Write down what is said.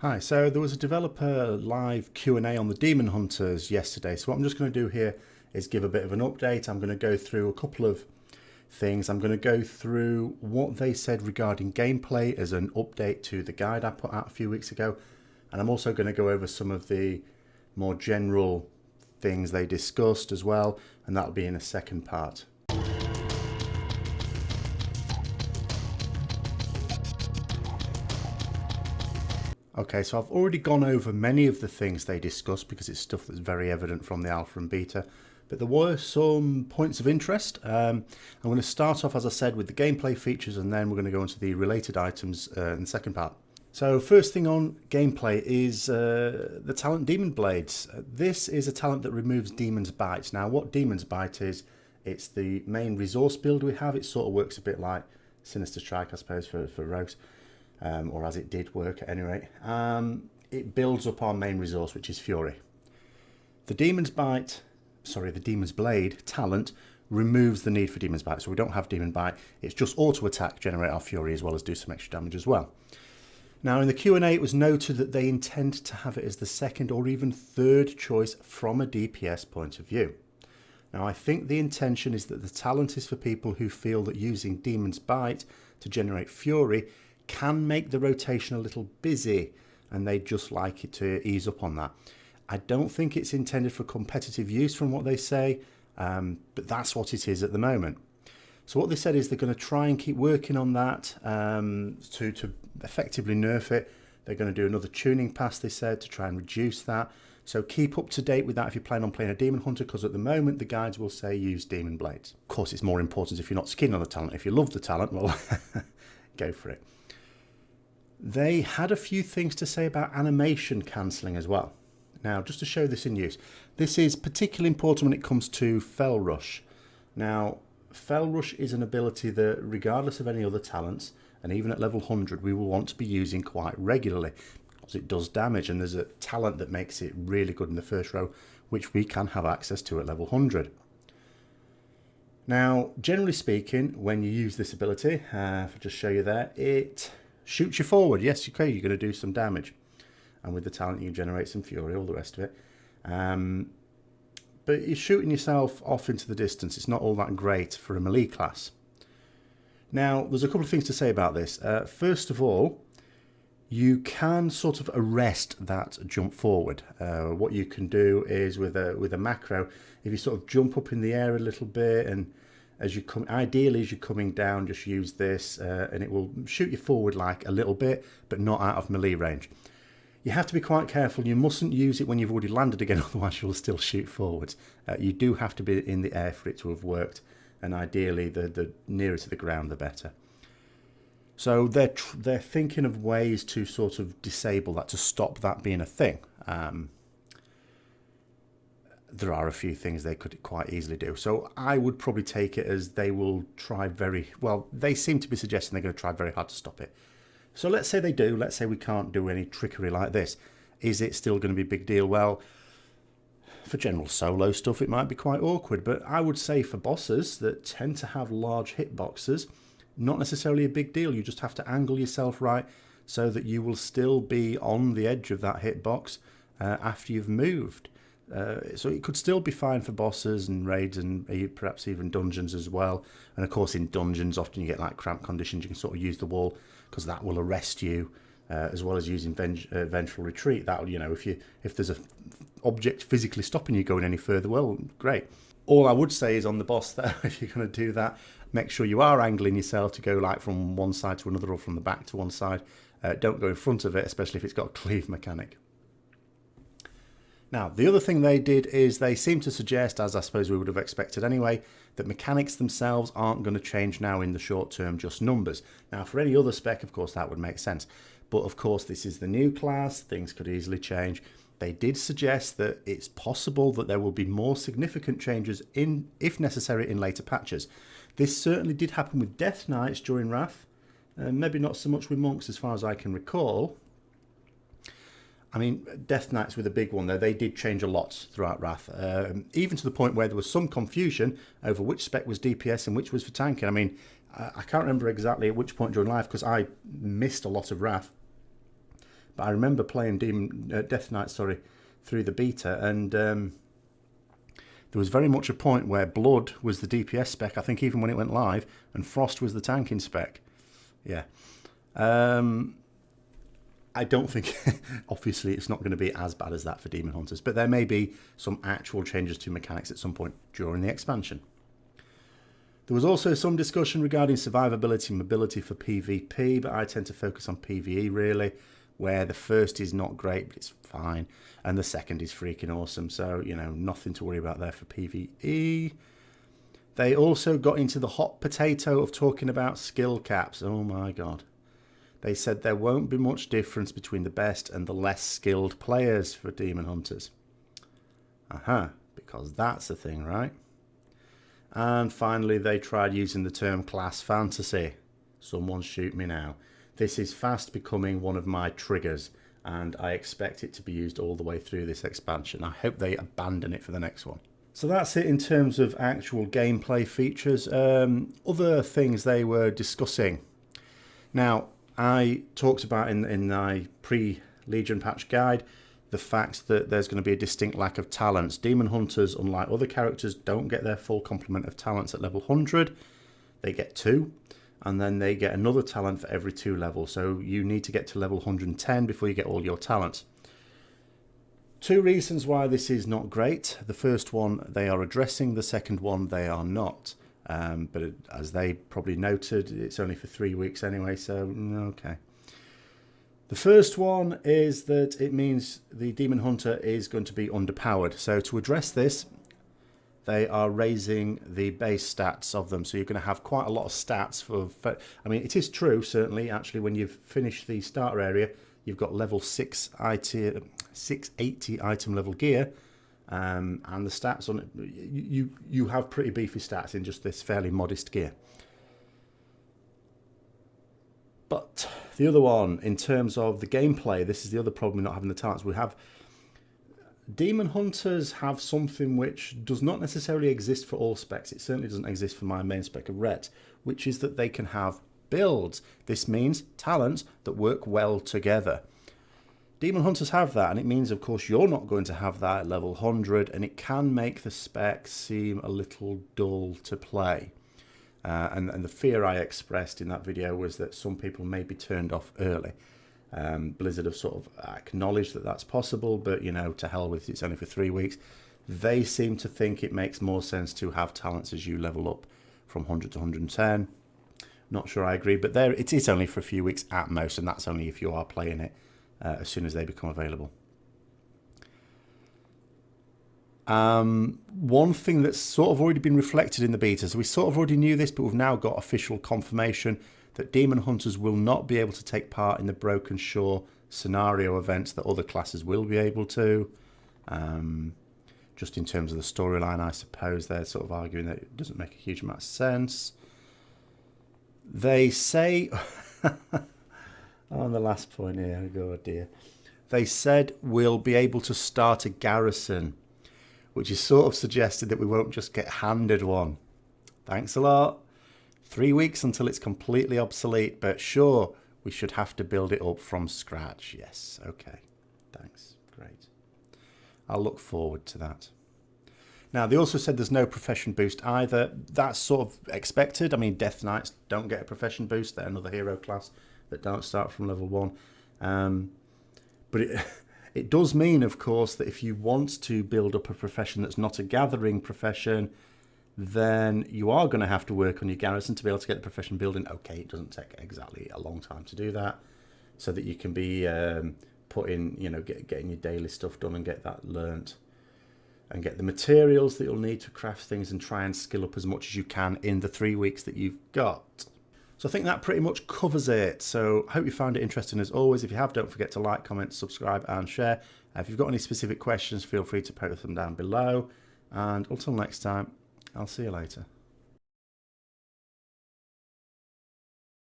Hi, so there was a developer live Q&A on the Demon Hunters yesterday. So what I'm just going to do here is give a bit of an update. I'm going to go through a couple of things. I'm going to go through what they said regarding gameplay as an update to the guide I put out a few weeks ago. And I'm also going to go over some of the more general things they discussed as well. And that'll be in a second part. Okay, so I've already gone over many of the things they discussed because it's stuff that's very evident from the alpha and beta, but there were some points of interest. I'm going to start off, as I said, with the gameplay features, and then we're going to go into the related items in the second part. So first thing on gameplay is the talent Demon Blades. This is a talent that removes Demon's Bite. Now what Demon's Bite is, it's the main resource build we have. It sort of works a bit like Sinister Strike, I suppose, for rogues. Or as it did work at any rate. It builds up our main resource, which is Fury. The Demon's Blade talent removes the need for Demon's Bite, so we don't have Demon Bite. It's just auto attack, generate our Fury, as well as do some extra damage as well. Now in the Q&A it was noted that they intend to have it as the second or even third choice from a DPS point of view. Now I think the intention is that the talent is for people who feel that using Demon's Bite to generate Fury can make the rotation a little busy, and they'd just like it to ease up on that. I don't think it's intended for competitive use from what they say, but that's what it is at the moment. So what they said is they're going to try and keep working on that to effectively nerf it. They're going to do another tuning pass, they said, to try and reduce that. So keep up to date with that if you plan on playing a Demon Hunter, because at the moment the guides will say use Demon Blades. Of course, it's more important if you're not keen on the talent. If you love the talent, well, go for it. They had a few things to say about animation cancelling as well. Now, just to show this in use, this is particularly important when it comes to Fell Rush. Now, Fell Rush is an ability that, regardless of any other talents, and even at level 100, we will want to be using quite regularly, because it does damage, and there's a talent that makes it really good in the first row, which we can have access to at level 100. Now, generally speaking, when you use this ability, if I just show you there, it shoots you forward. Yes, okay, you're going to do some damage. And with the talent, you generate some Fury, all the rest of it. But you're shooting yourself off into the distance. It's not all that great for a melee class. Now, there's a couple of things to say about this. First of all, you can sort of arrest that jump forward. What you can do is with a macro, if you sort of jump up in the air a little bit, and as you come, ideally as you're coming down, just use this and it will shoot you forward like a little bit, but not out of melee range. You have to be quite careful. You mustn't use it when you've already landed again, otherwise you'll still shoot forwards. You do have to be in the air for it to have worked, and ideally the nearer to the ground the better. So they're thinking of ways to sort of disable that, to stop that being a thing. There are a few things they could quite easily do. So I would probably take it as they will try they seem to be suggesting they're going to try very hard to stop it. So let's say they do. Let's say we can't do any trickery like this. Is it still going to be a big deal? Well, for general solo stuff, it might be quite awkward. But I would say for bosses that tend to have large hitboxes, not necessarily a big deal. You just have to angle yourself right so that you will still be on the edge of that hitbox after you've moved. So it could still be fine for bosses and raids and perhaps even dungeons as well. And of course in dungeons often you get like cramped conditions. You can sort of use the wall because that will arrest you, as well as using vengeful retreat. That will, you know, if there's a object physically stopping you going any further, well, great. All I would say is on the boss there, if you're going to do that, make sure you are angling yourself to go like from one side to another or from the back to one side. Don't go in front of it, especially if it's got a cleave mechanic. Now, the other thing they did is they seem to suggest, as I suppose we would have expected anyway, that mechanics themselves aren't going to change now in the short term, just numbers. Now, for any other spec, of course, that would make sense. But of course, this is the new class. Things could easily change. They did suggest that it's possible that there will be more significant changes, if necessary, in later patches. This certainly did happen with Death Knights during Wrath. Maybe not so much with Monks as far as I can recall. I mean, Death Knights were the big one there. They did change a lot throughout Wrath, even to the point where there was some confusion over which spec was DPS and which was for tanking. I mean, I can't remember exactly at which point during life because I missed a lot of Wrath. but I remember playing Death Knight, through the beta, and there was very much a point where Blood was the DPS spec, I think even when it went live, and Frost was the tanking spec. Yeah. I don't think, obviously, it's not going to be as bad as that for Demon Hunters, but there may be some actual changes to mechanics at some point during the expansion. There was also some discussion regarding survivability and mobility for PvP, but I tend to focus on PvE, really, where the first is not great, but it's fine, and the second is freaking awesome, so, you know, nothing to worry about there for PvE. They also got into the hot potato of talking about skill caps. Oh my god. They said there won't be much difference between the best and the less skilled players for Demon Hunters. Because that's the thing, right? And finally, they tried using the term class fantasy. Someone shoot me now. This is fast becoming one of my triggers, and I expect it to be used all the way through this expansion. I hope they abandon it for the next one. So that's it in terms of actual gameplay features. Other things they were discussing. Now, I talked about in my pre-Legion patch guide the fact that there's going to be a distinct lack of talents. Demon Hunters, unlike other characters, don't get their full complement of talents at level 100. They get 2, and then they get another talent for every 2 levels. So you need to get to level 110 before you get all your talents. 2 reasons why this is not great. The first one they are addressing, the second one they are not. But as they probably noted, it's only for 3 weeks anyway, so okay. The first one is that it means the Demon Hunter is going to be underpowered. So to address this, they are raising the base stats of them. So you're going to have quite a lot of stats for... I mean, it is true, certainly, actually, when you've finished the starter area, you've got level 680 item level gear. And the stats on it, you have pretty beefy stats in just this fairly modest gear. But the other one, in terms of the gameplay, this is the other problem with not having the talents. We have Demon Hunters have something which does not necessarily exist for all specs. It certainly doesn't exist for my main spec of Ret, which is that they can have builds. This means talents that work well together. Demon Hunters have that, and it means, of course, you're not going to have that at level 100, and it can make the spec seem a little dull to play. And the fear I expressed in that video was that some people may be turned off early. Blizzard have sort of acknowledged that that's possible, but, you know, to hell with it, it's only for 3 weeks. They seem to think it makes more sense to have talents as you level up from 100 to 110. Not sure I agree, but there it is only for a few weeks at most, and that's only if you are playing it as soon as they become available. One thing that's sort of already been reflected in the beta, so we sort of already knew this, but we've now got official confirmation that Demon Hunters will not be able to take part in the Broken Shore scenario events that other classes will be able to. Just in terms of the storyline, I suppose they're sort of arguing that it doesn't make a huge amount of sense. They say... on the last point here, oh dear. They said we'll be able to start a garrison, which is sort of suggested that we won't just get handed one. Thanks a lot. 3 weeks until it's completely obsolete, but sure, we should have to build it up from scratch. Yes, okay. Thanks. Great. I'll look forward to that. Now, they also said there's no profession boost either. That's sort of expected. I mean, Death Knights don't get a profession boost. They're another hero class that don't start from level 1. But it does mean, of course, that if you want to build up a profession that's not a gathering profession, then you are going to have to work on your garrison to be able to get the profession building. Okay, it doesn't take exactly a long time to do that, so that you can be putting, you know, getting your daily stuff done and get that learnt, and get the materials that you'll need to craft things and try and skill up as much as you can in the 3 weeks that you've got. So I think that pretty much covers it. So I hope you found it interesting as always. If you have, don't forget to like, comment, subscribe and share. If you've got any specific questions, feel free to post them down below. And until next time, I'll see you later.